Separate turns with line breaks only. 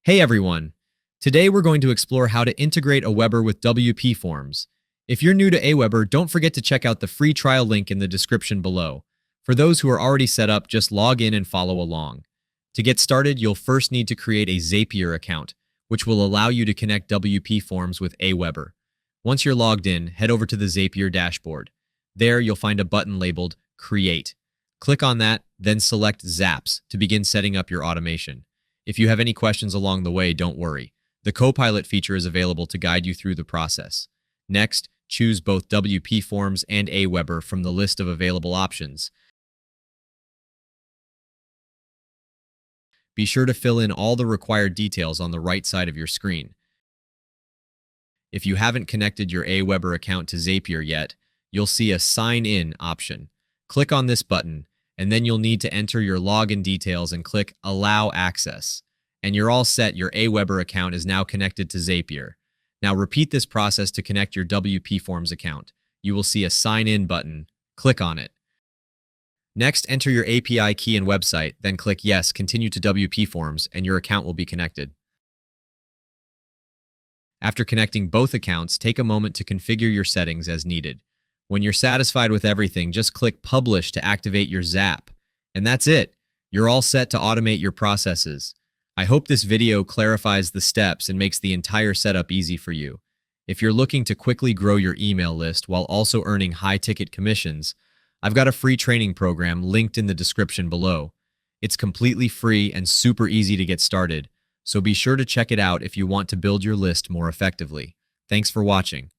Hey everyone! Today we're going to explore how to integrate AWeber with Wpforms. If you're new to AWeber, don't forget to check out the free trial link in the description below. For those who are already set up, just log in and follow along. To get started, you'll first need to create a Zapier account, which will allow you to connect Wpforms with AWeber. Once you're logged in, head over to the Zapier dashboard. There, you'll find a button labeled Create. Click on that, then select Zaps to begin setting up your automation. If you have any questions along the way, don't worry. The Copilot feature is available to guide you through the process. Next, choose both Wpforms and AWeber from the list of available options. Be sure to fill in all the required details on the right side of your screen. If you haven't connected your AWeber account to Zapier yet, you'll see a Sign In option. Click on this button, and then you'll need to enter your login details and click Allow Access. And you're all set. Your AWeber account is now connected to Zapier. Now repeat this process to connect your Wpforms account. You will see a Sign In button. Click on it. Next, enter your API key and website, then click Yes, continue to Wpforms, and your account will be connected. After connecting both accounts, take a moment to configure your settings as needed. When you're satisfied with everything, just click Publish to activate your Zap. And that's it. You're all set to automate your processes. I hope this video clarifies the steps and makes the entire setup easy for you. If you're looking to quickly grow your email list while also earning high-ticket commissions, I've got a free training program linked in the description below. It's completely free and super easy to get started, so be sure to check it out if you want to build your list more effectively. Thanks for watching.